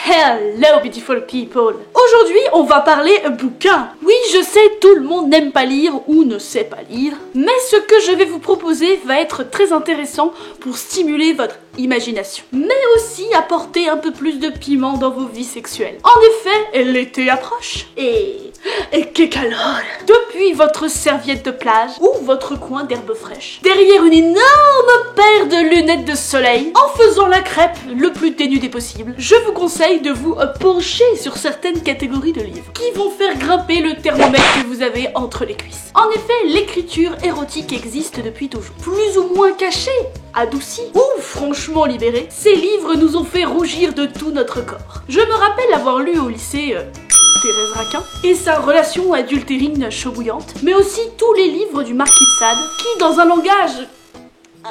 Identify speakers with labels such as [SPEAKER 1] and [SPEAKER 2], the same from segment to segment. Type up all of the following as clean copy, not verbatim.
[SPEAKER 1] Hello beautiful people. Aujourd'hui on va parler bouquin. Oui je sais, tout le monde n'aime pas lire ou ne sait pas lire, mais ce que je vais vous proposer va être très intéressant pour stimuler votre imagination, mais aussi apporter un peu plus de piment dans vos vies sexuelles. En effet, l'été approche et que calore. Depuis votre serviette de plage ou votre coin d'herbe fraîche, derrière une énorme paire de lunettes de soleil, en faisant la crêpe le plus dénudée possible, je vous conseille de vous pencher sur certaines catégories de livres qui vont faire grimper le thermomètre que vous avez entre les cuisses. En effet, l'écriture érotique existe depuis toujours, plus ou moins cachée, adoucie ou franchement libérée. Ces livres nous ont fait rougir de tout notre corps. Je me rappelle avoir lu au lycée Thérèse Raquin et sa relation adultérine chaud bouillante, mais aussi tous les livres du Marquis de Sade qui, dans un langage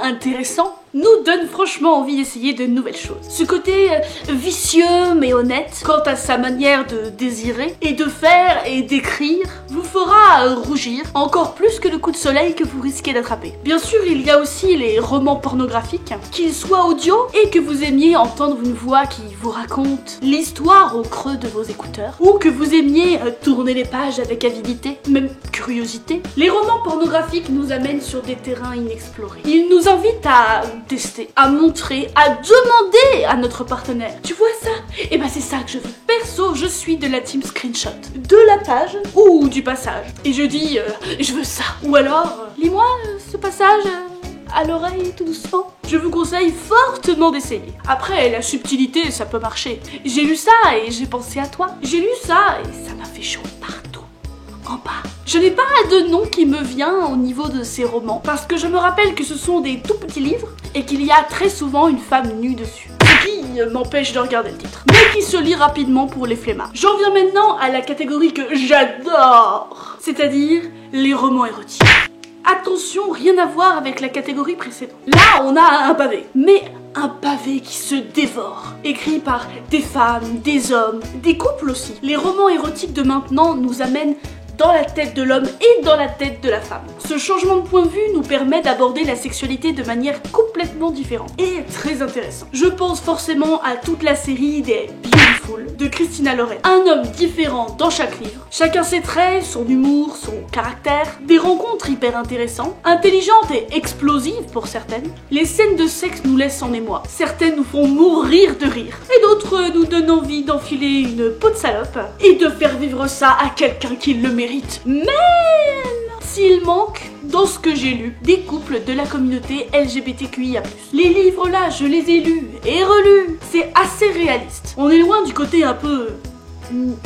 [SPEAKER 1] intéressant, nous donne franchement envie d'essayer de nouvelles choses. Ce côté vicieux mais honnête quant à sa manière de désirer et de faire et d'écrire vous fera rougir encore plus que le coup de soleil que vous risquez d'attraper. Bien sûr, il y a aussi les romans pornographiques, qu'ils soient audio et que vous aimiez entendre une voix qui vous raconte l'histoire au creux de vos écouteurs, ou que vous aimiez tourner les pages avec avidité, même curiosité. Les romans pornographiques nous amènent sur des terrains inexplorés. Ils nous invitent à tester, à montrer, à demander à notre partenaire. Tu vois ça? Et ben c'est ça que je veux. Perso, je suis de la team screenshot, de la page ou du passage. Et je dis, je veux ça. Ou alors, lis-moi ce passage à l'oreille tout doucement. Je vous conseille fortement d'essayer. Après, la subtilité, ça peut marcher. J'ai lu ça et j'ai pensé à toi. J'ai lu ça et ça m'a fait chaud partout. En bas. Je n'ai pas de nom qui me vient au niveau de ces romans, parce que je me rappelle que ce sont des tout petits livres et qu'il y a très souvent une femme nue dessus. Ce qui m'empêche de regarder le titre, mais qui se lit rapidement pour les flemmards. J'en viens maintenant à la catégorie que j'adore, c'est-à-dire les romans érotiques. Attention, rien à voir avec la catégorie précédente. Là, on a un pavé, mais un pavé qui se dévore, écrit par des femmes, des hommes, des couples aussi. Les romans érotiques de maintenant nous amènent dans la tête de l'homme et dans la tête de la femme. Ce changement de point de vue nous permet d'aborder la sexualité de manière complètement différente et très intéressante. Je pense forcément à toute la série des Beautiful de Christina Loren. Un homme différent dans chaque livre, chacun ses traits, son humour, son caractère, des rencontres hyper intéressantes, intelligentes et explosives pour certaines. Les scènes de sexe nous laissent en émoi, certaines nous font mourir de rire et d'autres nous donnent envie d'enfiler une peau de salope et de faire vivre ça à quelqu'un qui le mérite. Même s'il manque, dans ce que j'ai lu, des couples de la communauté LGBTQIA+. Les livres là, je les ai lus et relus. C'est assez réaliste. On est loin du côté un peu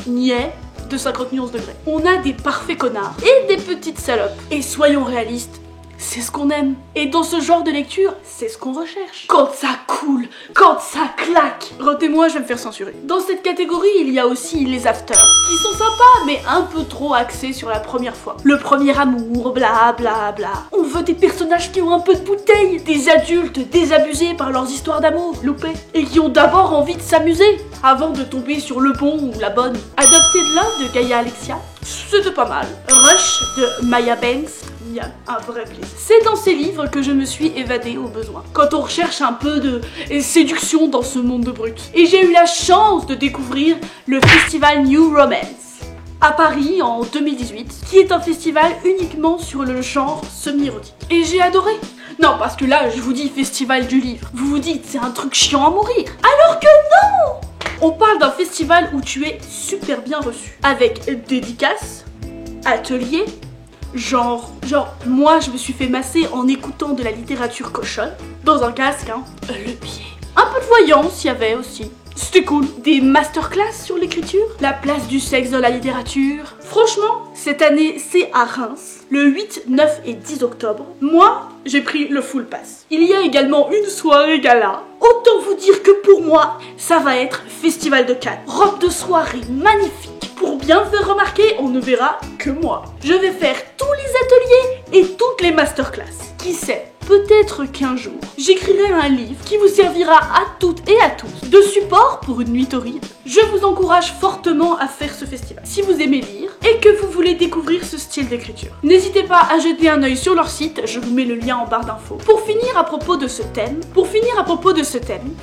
[SPEAKER 1] niais de 50 nuances degrés. On a des parfaits connards et des petites salopes. Et soyons réalistes, c'est ce qu'on aime. Et dans ce genre de lecture, c'est ce qu'on recherche. Quand ça coule, quand ça claque. Retenez-moi, je vais me faire censurer. Dans cette catégorie, il y a aussi les afters, qui sont sympas, mais un peu trop axés sur la première fois. Le premier amour, bla bla bla. On veut des personnages qui ont un peu de bouteille, des adultes désabusés par leurs histoires d'amour, loupées, et qui ont d'abord envie de s'amuser, avant de tomber sur le bon ou la bonne. Adopted Love de Gaia Alexia, c'était pas mal. Rush de Maya Banks, il y a un vrai plaisir. C'est dans ces livres que je me suis évadée au besoin, quand on recherche un peu de séduction dans ce monde de brut. Et j'ai eu la chance de découvrir le festival New Romance à Paris en 2018, qui est un festival uniquement sur le genre semi-érotique. Et j'ai adoré. Non, parce que là, je vous dis festival du livre. Vous vous dites, c'est un truc chiant à mourir. Alors que non! On parle d'un festival où tu es super bien reçu, avec dédicaces, ateliers, genre, moi je me suis fait masser en écoutant de la littérature cochonne, dans un casque, hein, le pied. Un peu de voyance, il y avait aussi. C'était cool. Des masterclass sur l'écriture, la place du sexe dans la littérature. Franchement, cette année, c'est à Reims, le 8, 9 et 10 octobre. Moi, j'ai pris le full pass. Il y a également une soirée gala. Autant vous dire que pour moi, ça va être Festival de Cannes. Robe de soirée magnifique. Pour bien faire remarquer, on ne verra que moi. Je vais faire tous les ateliers et toutes les masterclass. Qui sait, peut-être qu'un jour, j'écrirai un livre qui vous servira à toutes et à tous de support pour une nuit torride. Je vous encourage fortement à faire ce festival si vous aimez lire et que vous voulez découvrir ce style d'écriture. N'hésitez pas à jeter un œil sur leur site, je vous mets le lien en barre d'infos. Pour finir à propos de ce thème,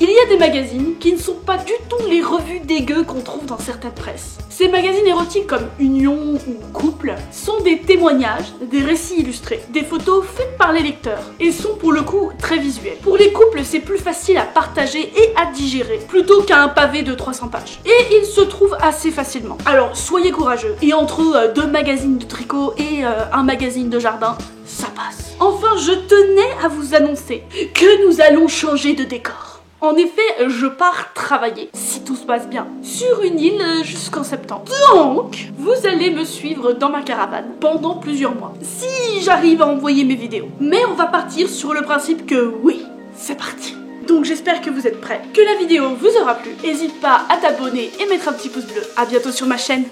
[SPEAKER 1] il y a des magazines qui ne sont pas du tout les revues dégueu qu'on trouve dans certaines presses. Ces magazines érotiques comme Union ou Couple sont des témoignages, des récits illustrés, des photos faites par les lecteurs et sont pour le coup très visuels. Pour les couples, c'est plus facile à partager et à digérer plutôt qu'un pavé de 300 pages. Et ils se trouvent assez facilement. Alors soyez courageux et entre deux magazines de tricot et un magazine de jardin, ça passe. Enfin, je tenais à vous annoncer que nous allons changer de décor. En effet, je pars travailler, si tout se passe bien, sur une île jusqu'en septembre. Donc, vous allez me suivre dans ma caravane pendant plusieurs mois, si j'arrive à envoyer mes vidéos. Mais on va partir sur le principe que oui, c'est parti. Donc j'espère que vous êtes prêts, que la vidéo vous aura plu. N'hésite pas à t'abonner et mettre un petit pouce bleu. À bientôt sur ma chaîne.